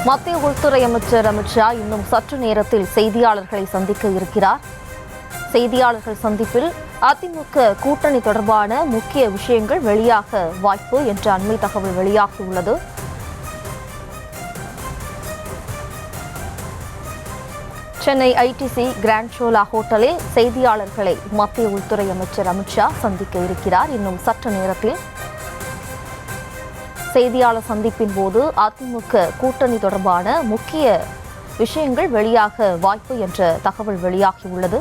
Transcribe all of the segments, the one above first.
மத்திய உள்துறை அமைச்சர் அமித் ஷா இன்னும் சற்று நேரத்தில் செய்தியாளர்களை சந்திக்க இருக்கிறார். செய்தியாளர்கள் சந்திப்பில் அதிமுக கூட்டணி தொடர்பான முக்கிய விஷயங்கள் வெளியாக வாய்ப்பு என்ற அண்மை தகவல் வெளியாகியுள்ளது. சென்னை ஐடிசி கிராண்ட் சோலா ஹோட்டலில் செய்தியாளர்களை மத்திய உள்துறை அமைச்சர் அமித் ஷா சந்திக்க இருக்கிறார். இன்னும் சற்று நேரத்தில் செய்தியாளர் சந்திப்பின் போது அதிமுக கூட்டணி தொடர்பான முக்கிய விஷயங்கள் வெளியாக வாய்ப்பு என்ற தகவல் வெளியாகியுள்ளது.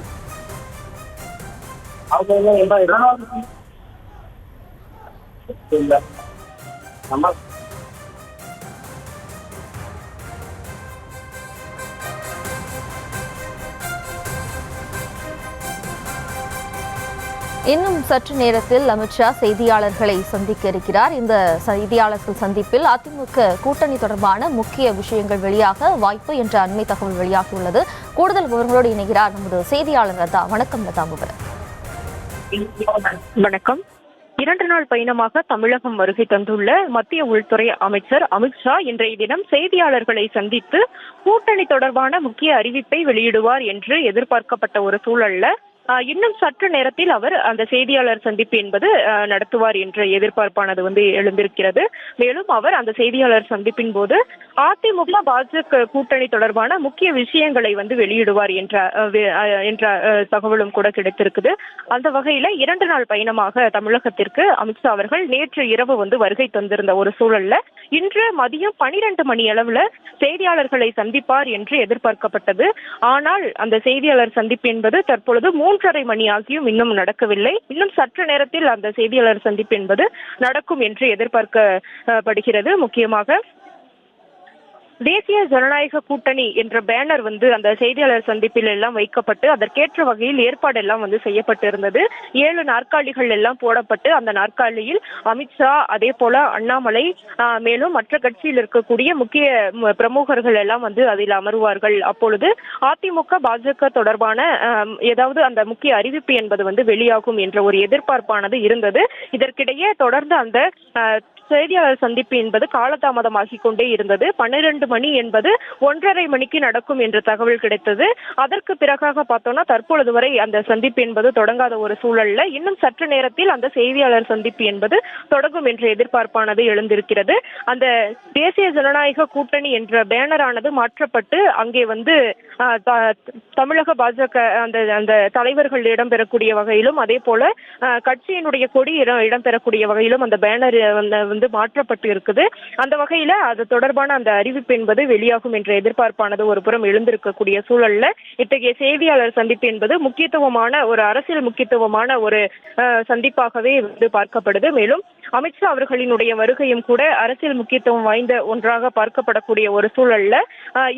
இன்னும் சற்று நேரத்தில் அமித் ஷா செய்தியாளர்களை சந்திக்க இருக்கிறார். இந்த செய்தியாளர்கள் சந்திப்பில் அதிமுக கூட்டணி தொடர்பான முக்கிய விஷயங்கள் வெளியாக வாய்ப்பு என்ற அண்மை தகவல் வெளியாகியுள்ளது. கூடுதல் விவரங்களோடு இணைகிறார் நமது செய்தியாளர் லதா. வணக்கம் லதா. வணக்கம். 2 நாள் பயணமாக தமிழகம் வருகை தந்துள்ள மத்திய உள்துறை அமைச்சர் அமித் ஷா இன்றைய தினம் செய்தியாளர்களை சந்தித்து கூட்டணி தொடர்பான முக்கிய அறிவிப்பை வெளியிடுவார் என்று எதிர்பார்க்கப்பட்ட ஒரு சூழல்ல இன்னும் சற்று நேரத்தில் அவர் அந்த செய்தியாளர் சந்திப்பு என்பது நடத்துவார் என்ற எதிர்பார்ப்பானது எழுந்திருக்கிறது. மேலும் அவர் அந்த செய்தியாளர் சந்திப்பின் போது அதிமுக பாஜக கூட்டணி தொடர்பான முக்கிய விஷயங்களை வெளியிடுவார் என்ற தகவலும் கூட கிடைத்திருக்குது. அந்த வகையில 2 நாள் பயணமாக தமிழகத்திற்கு அமித்ஷா அவர்கள் நேற்று இரவு வருகை தந்திருந்த ஒரு சூழல்ல இன்று மதியம் 12 மணி அளவுல செய்தியாளர்களை சந்திப்பார் என்று எதிர்பார்க்கப்பட்டது. ஆனால் அந்த செய்தியாளர் சந்திப்பு என்பது தற்பொழுது 3:30 மணி ஆகியும் இன்னும் நடக்கவில்லை. இன்னும் சற்று நேரத்தில் அந்த செய்தியாளர் சந்திப்பு என்பது நடக்கும் என்று எதிர்பார்க்கப்படுகிறது. முக்கியமாக தேசிய ஜனநாயக கூட்டணி என்ற பேனர் அந்த செய்தியாளர் சந்திப்பில் எல்லாம் வைக்கப்பட்டு அதற்கேற்ற வகையில் ஏற்பாடு எல்லாம் செய்யப்பட்டு இருந்தது. 7 நாற்காலிகள் எல்லாம் போடப்பட்டு அந்த நாற்காலியில் அமித்ஷா, அதே போல அண்ணாமலை, மேலும் மற்ற கட்சியில் இருக்கக்கூடிய முக்கிய பிரமுகர்கள் எல்லாம் அதில் அமர்வார்கள். அப்பொழுது அதிமுக பாஜக தொடர்பான ஏதாவது அந்த முக்கிய அறிவிப்பு என்பது வெளியாகும் என்ற ஒரு எதிர்பார்ப்பானது இருந்தது. இதற்கிடையே தொடர்ந்து அந்த செய்தியாளர் சந்திப்பு என்பது காலதாமதமாகிக் கொண்டே இருந்தது. 12 மணி என்பது 1:30 மணிக்கு நடக்கும் என்ற தகவல் கிடைத்தது. அதற்கு பிறகாக பார்த்தோம்னா தற்பொழுது வரை அந்த சந்திப்பு என்பது தொடங்காத ஒரு சூழல்ல இன்னும் சற்று நேரத்தில் அந்த செய்தியாளர் சந்திப்பு என்பது தொடங்கும் என்ற எதிர்பார்ப்பானது எழுந்திருக்கிறது. அந்த தேசிய ஜனநாயக கூட்டணி என்ற பேனரானது மாற்றப்பட்டு அங்கே தமிழக பாஜக அந்த தலைவர்கள் இடம்பெறக்கூடிய வகையிலும், அதே போல கட்சியினுடைய கொடி இடம்பெறக்கூடிய வகையிலும் அந்த பேனர் மாற்றப்பட்டு இருக்குது. அந்த வகையில அது தொடர்பான அந்த அறிவிப்பு என்பது வெளியாகும் என்ற எதிர்பார்ப்பானது ஒரு புறம் எழுந்திருக்கக்கூடிய சூழல்ல இத்தகைய செய்தியாளர் சந்திப்பு என்பது முக்கியத்துவமான ஒரு அரசியல் முக்கியத்துவமான ஒரு சந்திப்பாகவே பார்க்கப்படுது. மேலும் அமித்ஷா அவர்களினுடைய வருகையும் கூட அரசியல் முக்கியத்துவம் வாய்ந்த ஒன்றாக பார்க்கப்படக்கூடிய ஒரு சூழல்ல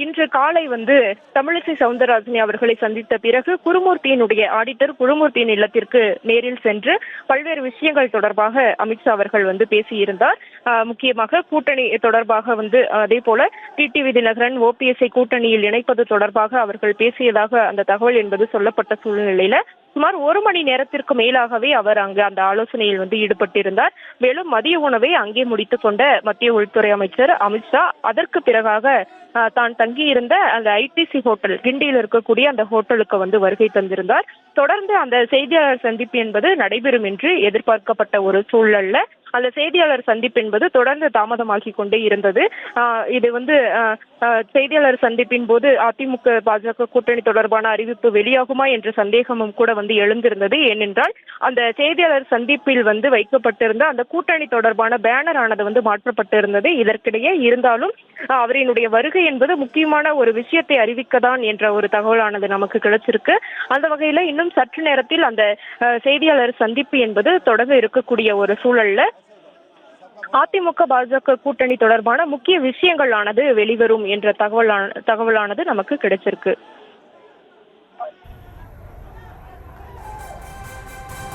இன்று காலை தமிழிசை சவுந்தரராஜன் அவர்களை சந்தித்த பிறகு குருமூர்த்தியினுடைய ஆடிட்டர் குருமூர்த்தியின் இல்லத்திற்கு நேரில் சென்று பல்வேறு விஷயங்கள் தொடர்பாக அமித்ஷா அவர்கள் பேசியிருந்தார். முக்கியமாக கூட்டணி தொடர்பாக அதே போல டிடிவி தினகரன், ஓபிஎஸ்ஐ கூட்டணியில் இணைப்பது தொடர்பாக அவர்கள் பேசியதாக அந்த தகவல் என்பது சொல்லப்பட்ட சூழ்நிலையில சுமார் 1 மணி நேரத்திற்கு மேலாகவே அவர் அங்கு அந்த ஆலோசனையில் ஈடுபட்டிருந்தார். மேலும் மதிய உணவை அங்கே முடித்துக் கொண்ட மத்திய உள்துறை அமைச்சர் அமித்ஷா அதற்கு பிறகாக தான் தங்கியிருந்த அந்த ஐடிசி ஹோட்டல், கிண்டியில் இருக்கக்கூடிய அந்த ஹோட்டலுக்கு வருகை தந்திருந்தார். தொடர்ந்து அந்த செய்தியாளர் சந்திப்பு என்பது நடைபெறும் என்று எதிர்பார்க்கப்பட்ட ஒரு சூழல்ல அந்த செய்தியாளர் சந்திப்பு என்பது தொடர்ந்து தாமதமாகி கொண்டே இருந்தது. இது செய்தியாளர் சந்திப்பின் போது அதிமுக பாஜக கூட்டணி தொடர்பான அறிவிப்பு வெளியாகுமா என்ற சந்தேகமும் கூட எழுந்திருந்தது. ஏனென்றால் அந்த செய்தியாளர் சந்திப்பில் வைக்கப்பட்டிருந்த அந்த கூட்டணி தொடர்பான பேனர் ஆனது மாற்றப்பட்டிருந்தது. இதற்கிடையே இருந்தாலும் அவரினுடைய வருகை என்பது முக்கியமான ஒரு விஷயத்தை அறிவிக்கதான் என்ற ஒரு தகவலானது நமக்கு கிடைச்சிருக்கு. அந்த வகையில இன்னும் சற்று நேரத்தில் அந்த செய்தியாளர் சந்திப்பு என்பது தொடங்க இருக்கக்கூடிய ஒரு சூழல்ல அதிமுக பாஜக கூட்டணி தொடர்பான முக்கிய விஷயங்களானது வெளிவரும் என்ற தகவலானது நமக்கு கிடைச்சிருக்கு.